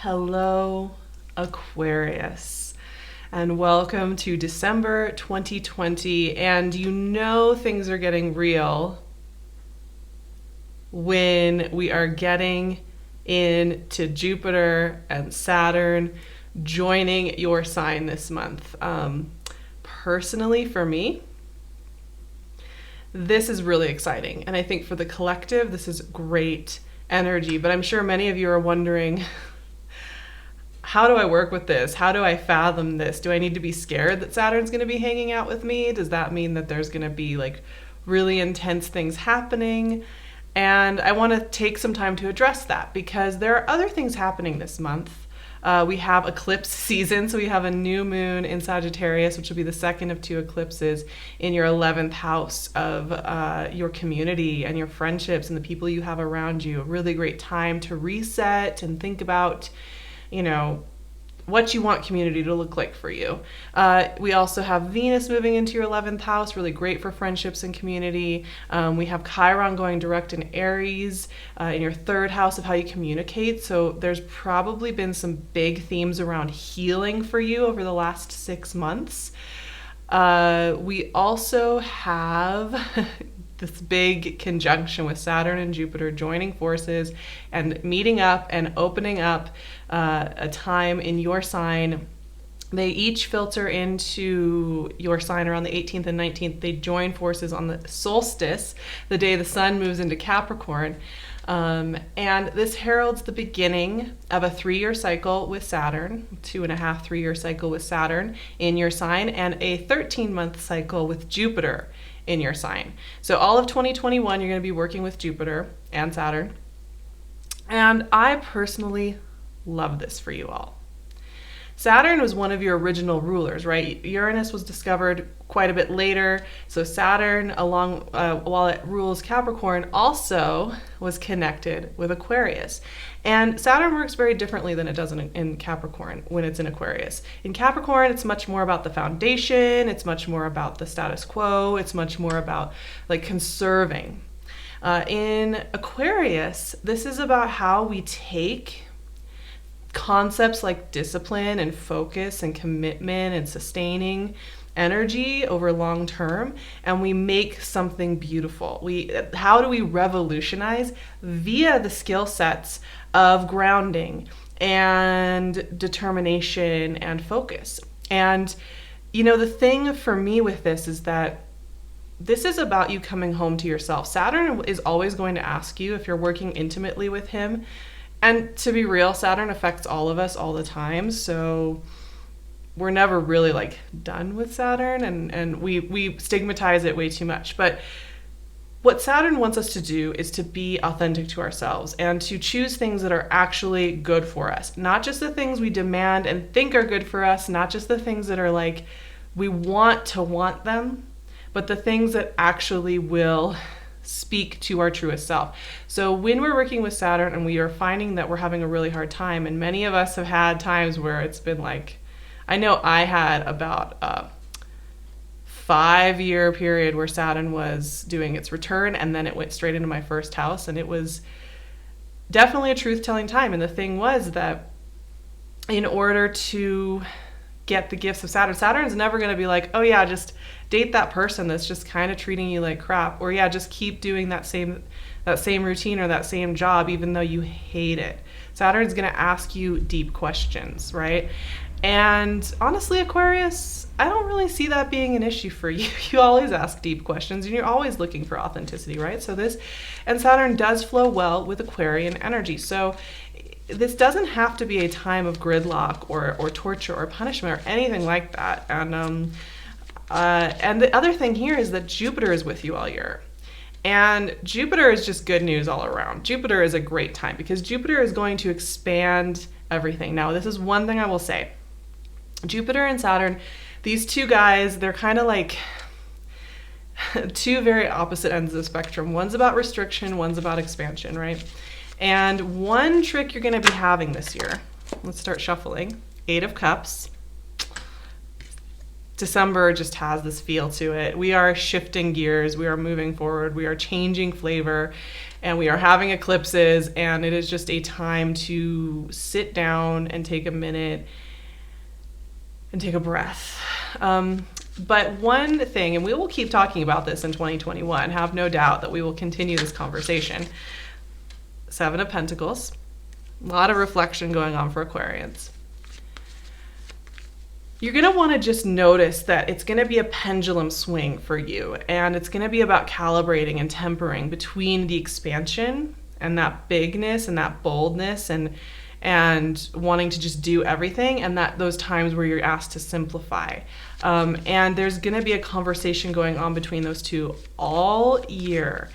Hello, Aquarius, and welcome to December 2020. And you know things are getting real when we are getting into Jupiter and Saturn joining your sign this month. Personally, for me, this is really exciting. And I think for the collective, this is great energy. But I'm sure many of you are wondering, how do I work with this? How do I fathom this? Do I need to be scared that Saturn's going to be hanging out with me? Does that mean that there's going to be like really intense things happening? And I want to take some time to address that because there are other things happening this month. We have eclipse season, so we have a new moon in Sagittarius, which will be the second of two eclipses in your 11th house of your community and your friendships and the people you have around you. A really great time to reset and think about what you want community to look like for you. We also have Venus moving into your 11th house, really great for friendships and community. We have Chiron going direct in Aries in your 3rd house of how you communicate. So there's probably been some big themes around healing for you over the last 6 months. We also have this big conjunction with Saturn and Jupiter joining forces and meeting up and opening up a time in your sign. They each filter into your sign around the 18th and 19th. They join forces on the solstice, the day the sun moves into Capricorn. And this heralds the beginning of a 3-year cycle with Saturn, 2.5, 3-year cycle with Saturn in your sign, and a 13-month cycle with Jupiter in your sign. So all of 2021, you're going to be working with Jupiter and Saturn. And I personally love this for you all. Saturn was one of your original rulers, right? Uranus was discovered quite a bit later. So Saturn, while it rules Capricorn, also was connected with Aquarius. And Saturn works very differently than it does in Capricorn when it's in Aquarius. In Capricorn, it's much more about the foundation. It's much more about the status quo. It's much more about like conserving. In Aquarius, this is about how we take concepts like discipline and focus and commitment and sustaining energy over long term, and we make something beautiful. How do we revolutionize via the skill sets of grounding and determination and focus? And the thing for me with this is that this is about you coming home to yourself. Saturn is always going to ask you if you're working intimately with him. And to be real, Saturn affects all of us all the time. So we're never really like done with Saturn, and we stigmatize it way too much. But what Saturn wants us to do is to be authentic to ourselves and to choose things that are actually good for us. Not just the things we demand and think are good for us, not just the things that are like we want to want them, but the things that actually will speak to our truest self. So when we're working with Saturn and we are finding that we're having a really hard time, and many of us have had times where it's been like, I know I had about a 5-year period where Saturn was doing its return, and then it went straight into my 1st house, and it was definitely a truth-telling time. And the thing was that in order to get the gifts of Saturn's never going to be like, oh yeah, just date that person that's just kind of treating you like crap, or yeah, just keep doing that same routine or that same job even though you hate it. Saturn's going to ask you deep questions, right? And honestly, Aquarius, I don't really see that being an issue for you. You always ask deep questions and you're always looking for authenticity, right? So Saturn does flow well with Aquarian energy. So this doesn't have to be a time of gridlock or torture or punishment or anything like that. And the other thing here is that Jupiter is with you all year. And Jupiter is just good news all around. Jupiter is a great time because Jupiter is going to expand everything. Now, this is one thing I will say. Jupiter and Saturn, these two guys, they're kind of like two very opposite ends of the spectrum. One's about restriction, one's about expansion, right? And one trick you're going to be having this year, let's start shuffling. 8 of Cups, December just has this feel to it. We are shifting gears, we are moving forward, we are changing flavor, and we are having eclipses, and it is just a time to sit down and take a minute and take a breath. But one thing, and we will keep talking about this in 2021, have no doubt that we will continue this conversation. Seven of Pentacles, a lot of reflection going on for Aquarians. You're going to want to just notice that it's going to be a pendulum swing for you, and it's going to be about calibrating and tempering between the expansion and that bigness and that boldness and wanting to just do everything, and that those times where you're asked to simplify. And there's going to be a conversation going on between those two all year.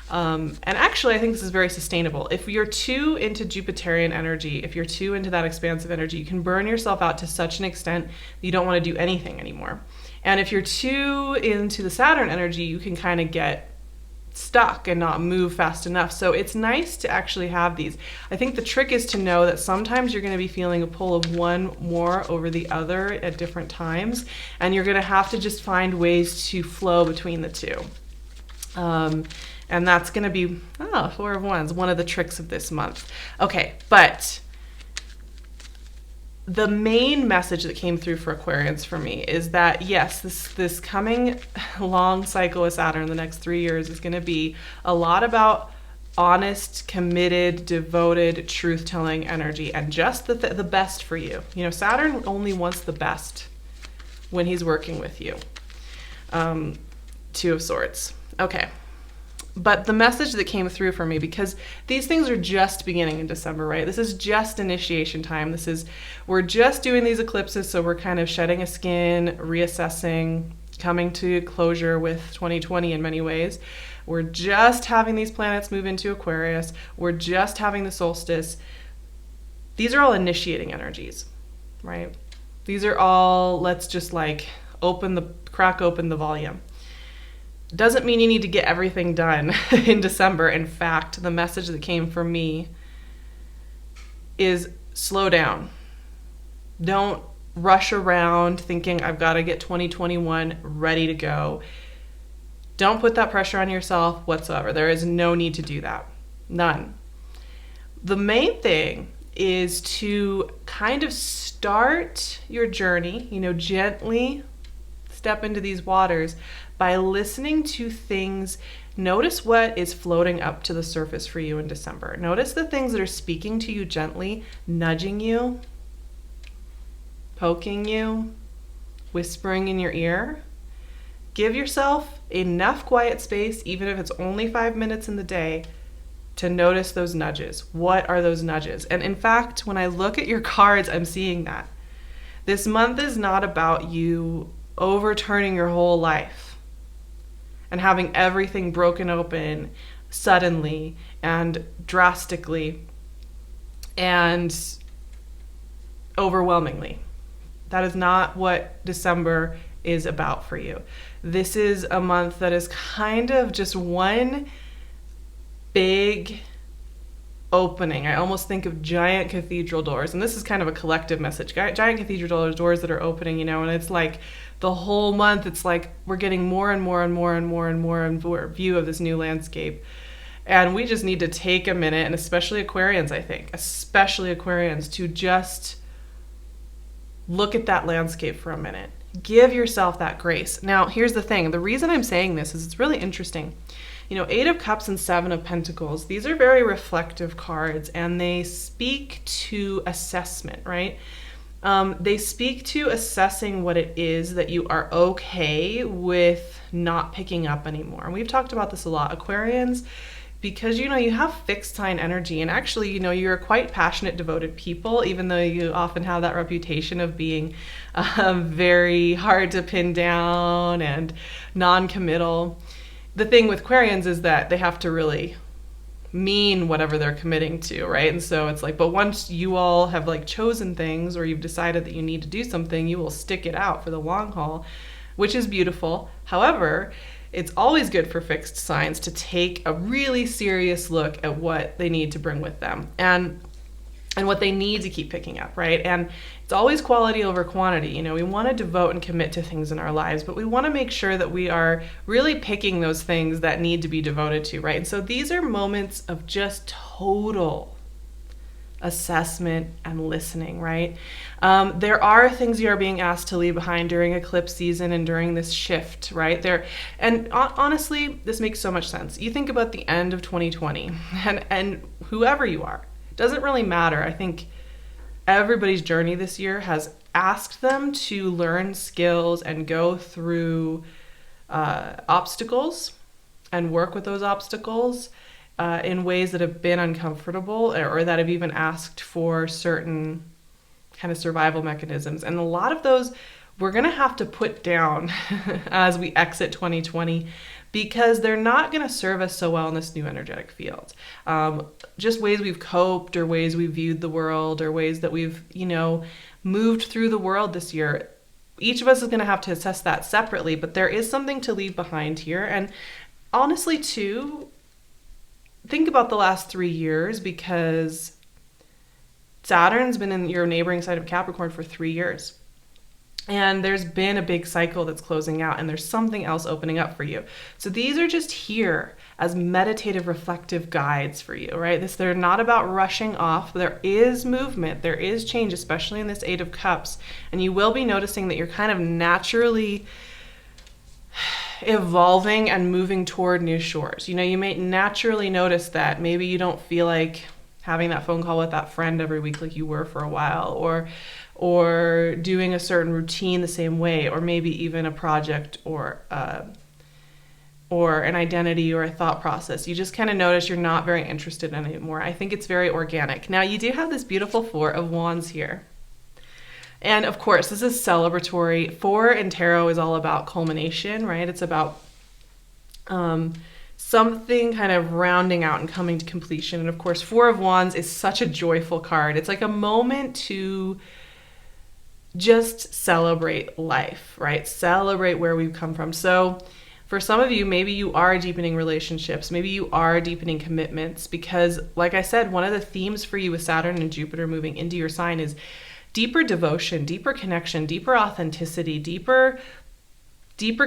And actually, I think this is very sustainable. If you're too into Jupiterian energy, if you're too into that expansive energy, you can burn yourself out to such an extent that you don't want to do anything anymore. And if you're too into the Saturn energy, you can kind of get stuck and not move fast enough. So it's nice to actually have these. I think the trick is to know that sometimes you're going to be feeling a pull of one more over the other at different times, and you're going to have to just find ways to flow between the two. And that's going to be, Four of Wands, one of the tricks of this month. Okay, but the main message that came through for Aquarians for me is that, yes, this coming long cycle with Saturn, the next 3 years, is going to be a lot about honest, committed, devoted, truth-telling energy and just the best for you. You know, Saturn only wants the best when he's working with you. Two of Swords. Okay. But the message that came through for me, because these things are just beginning in December, right? This is just initiation time. We're just doing these eclipses, so we're kind of shedding a skin, reassessing, coming to closure with 2020 in many ways. We're just having these planets move into Aquarius. We're just having the solstice. These are all initiating energies, right? These are all, let's just like crack open the volume. Doesn't mean you need to get everything done in December. In fact, the message that came from me is slow down. Don't rush around thinking I've got to get 2021 ready to go. Don't put that pressure on yourself whatsoever. There is no need to do that. None. The main thing is to kind of start your journey, gently step into these waters by listening to things. Notice what is floating up to the surface for you in December. Notice the things that are speaking to you gently, nudging you, poking you, whispering in your ear. Give yourself enough quiet space, even if it's only 5 minutes in the day, to notice those nudges. What are those nudges? And in fact, when I look at your cards, I'm seeing that. This month is not about you overturning your whole life and having everything broken open suddenly and drastically and overwhelmingly. That is not what December is about for you. This is a month that is kind of just one big opening. I almost think of giant cathedral doors, and this is kind of a collective message. Giant cathedral doors that are opening, and it's like the whole month, it's like we're getting more and more and more and more and more and more view of this new landscape. And we just need to take a minute, and especially Aquarians, I think, especially Aquarians, to just look at that landscape for a minute. Give yourself that grace. Now, here's the thing. The reason I'm saying this is it's really interesting. 8 of Cups and 7 of Pentacles, these are very reflective cards, and they speak to assessment, right? They speak to assessing what it is that you are okay with not picking up anymore. And we've talked about this a lot. Aquarians, because, you have fixed sign energy, and actually, you're quite passionate, devoted people, even though you often have that reputation of being very hard to pin down and non-committal. The thing with Aquarians is that they have to really mean whatever they're committing to, right? And so it's like, but once you all have chosen things, or you've decided that you need to do something, you will stick it out for the long haul, which is beautiful. However, it's always good for fixed signs to take a really serious look at what they need to bring with them. And and what they need to keep picking up, right? And it's always quality over quantity. You know, we want to devote and commit to things in our lives, but we want to make sure that we are really picking those things that need to be devoted to, right? And so these are moments of just total assessment and listening, right? There are things you are being asked to leave behind during eclipse season and during this shift, right? And honestly, this makes so much sense. You think about the end of 2020 and whoever you are, doesn't really matter. I think everybody's journey this year has asked them to learn skills and go through obstacles and work with those obstacles in ways that have been uncomfortable or that have even asked for certain kind of survival mechanisms. And a lot of those we're going to have to put down as we exit 2020 because they're not going to serve us so well in this new energetic field. Just ways we've coped or ways we've viewed the world or ways that we've, moved through the world this year. Each of us is going to have to assess that separately, but there is something to leave behind here. And honestly, too, think about the last 3 years because Saturn's been in your neighboring side of Capricorn for 3 years. And there's been a big cycle that's closing out and there's something else opening up for you. So these are just here as meditative, reflective guides for you, right? They're not about rushing off. There is movement, there is change, especially in this Eight of Cups. And you will be noticing that you're kind of naturally evolving and moving toward new shores. You may naturally notice that maybe you don't feel like having that phone call with that friend every week like you were for a while, or doing a certain routine the same way, or maybe even a project or an identity or a thought process. You just kind of notice you're not very interested in it anymore. I think it's very organic. Now you do have this beautiful Four of Wands here. And of course, this is celebratory. Four in tarot is all about culmination, right? It's about something kind of rounding out and coming to completion. And of course, Four of Wands is such a joyful card. It's like a moment to just celebrate life, right? Celebrate where we've come from. So for some of you, maybe you are deepening relationships. Maybe you are deepening commitments because, like I said, one of the themes for you with Saturn and Jupiter moving into your sign is deeper devotion, deeper connection, deeper authenticity, deeper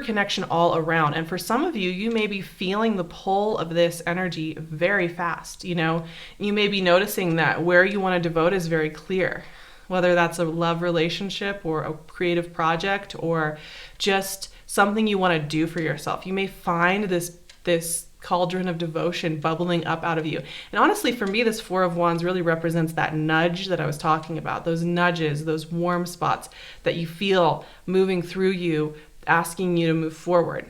connection all around. And for some of you, you may be feeling the pull of this energy very fast. You may be noticing that where you want to devote is very clear, whether that's a love relationship or a creative project or just something you want to do for yourself. You may find this cauldron of devotion bubbling up out of you. And honestly, for me, this Four of Wands really represents that nudge that I was talking about, those nudges, those warm spots that you feel moving through you, asking you to move forward.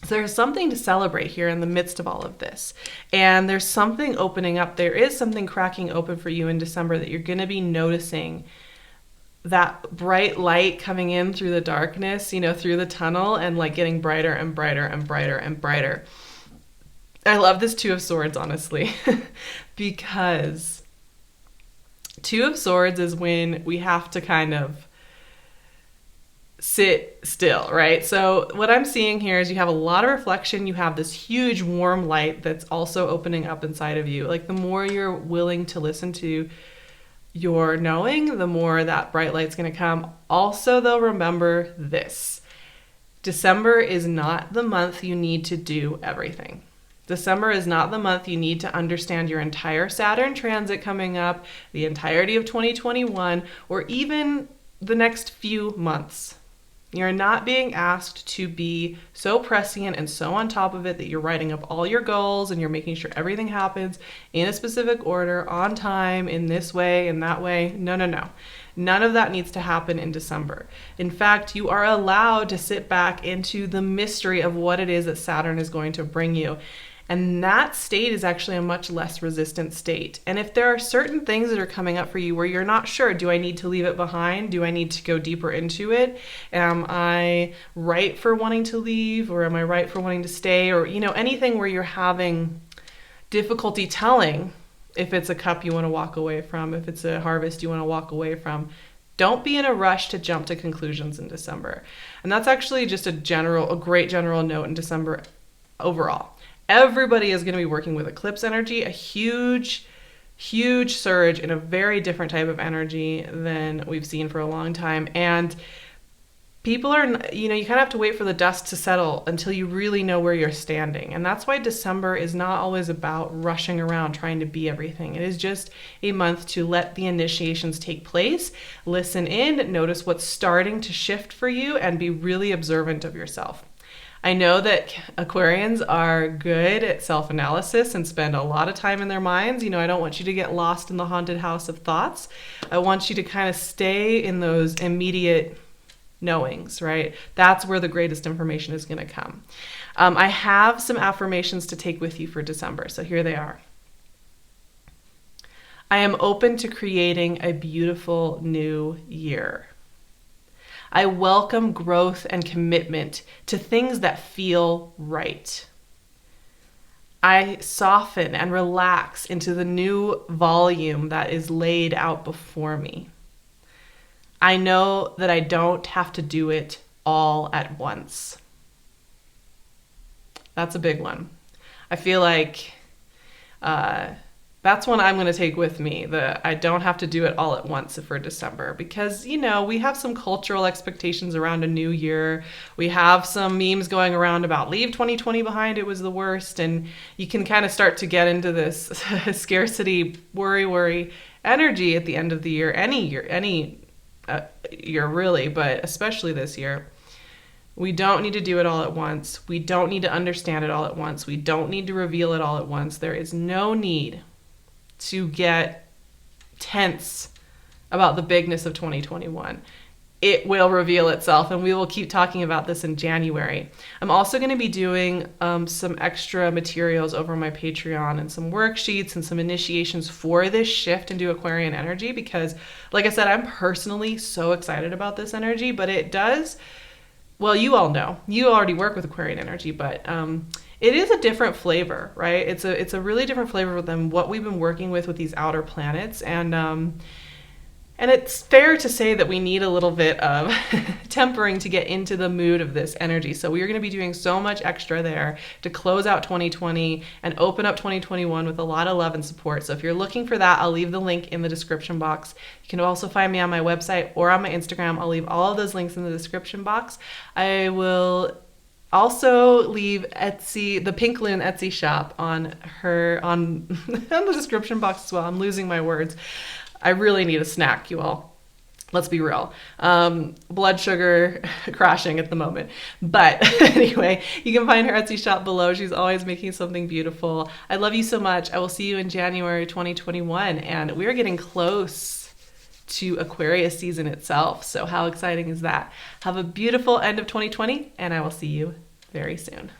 So there's something to celebrate here in the midst of all of this. And there's something opening up. There is something cracking open for you in December that you're going to be noticing that bright light coming in through the darkness, through the tunnel and like getting brighter and brighter and brighter and brighter. I love this Two of Swords, honestly, because Two of Swords is when we have to kind of sit still, right? So what I'm seeing here is you have a lot of reflection. You have this huge warm light that's also opening up inside of you. Like the more you're willing to listen to your knowing, the more that bright light's going to come. Also, though, remember this. December is not the month you need to do everything. December is not the month you need to understand your entire Saturn transit coming up, the entirety of 2021, or even the next few months. You're not being asked to be so prescient and so on top of it that you're writing up all your goals and you're making sure everything happens in a specific order, on time, in this way, in that way. No. None of that needs to happen in December. In fact, you are allowed to sit back into the mystery of what it is that Saturn is going to bring you. And that state is actually a much less resistant state. And if there are certain things that are coming up for you where you're not sure, do I need to leave it behind? Do I need to go deeper into it? Am I right for wanting to leave, or am I right for wanting to stay? Or, anything where you're having difficulty telling if it's a cup you want to walk away from, if it's a harvest you want to walk away from. Don't be in a rush to jump to conclusions in December. And that's actually just a great general note in December overall. Everybody is going to be working with eclipse energy, a huge huge surge in a very different type of energy than we've seen for a long time. And people are, you kind of have to wait for the dust to settle until you really know where you're standing. And that's why December is not always about rushing around trying to be everything. It is just a month to let the initiations take place, listen in, notice what's starting to shift for you, and be really observant of yourself. I know that Aquarians are good at self-analysis and spend a lot of time in their minds. I don't want you to get lost in the haunted house of thoughts. I want you to kind of stay in those immediate knowings, right? That's where the greatest information is going to come. I have some affirmations to take with you for December. So here they are. I am open to creating a beautiful new year. I welcome growth and commitment to things that feel right. I soften and relax into the new volume that is laid out before me. I know that I don't have to do it all at once. That's a big one. I feel like that's one I'm going to take with me, that I don't have to do it all at once for December, because, we have some cultural expectations around a new year. We have some memes going around about leave 2020 behind, it was the worst. And you can kind of start to get into this scarcity, worry energy at the end of the year, any year really, but especially this year. We don't need to do it all at once. We don't need to understand it all at once. We don't need to reveal it all at once. There is no need to get tense about the bigness of 2021. It will reveal itself, and we will keep talking about this in January. I'm also going to be doing some extra materials over my Patreon and some worksheets and some initiations for this shift into Aquarian energy, because, like I said, I'm personally so excited about this energy, but it does, well, you all know, you already work with Aquarian energy, but it is a different flavor, right? It's a really different flavor than what we've been working with these outer planets. And it's fair to say that we need a little bit of tempering to get into the mood of this energy. So we're going to be doing so much extra there to close out 2020 and open up 2021 with a lot of love and support. So if you're looking for that, I'll leave the link in the description box. You can also find me on my website or on my Instagram. I'll leave all of those links in the description box. I will also leave Etsy, the PinkLune Etsy shop on the description box as well. I'm losing my words. I really need a snack, you all. Let's be real. Blood sugar crashing at the moment. But anyway, you can find her Etsy shop below. She's always making something beautiful. I love you so much. I will see you in January 2021. And we are getting close to Aquarius season itself. So how exciting is that? Have a beautiful end of 2020, and I will see you very soon.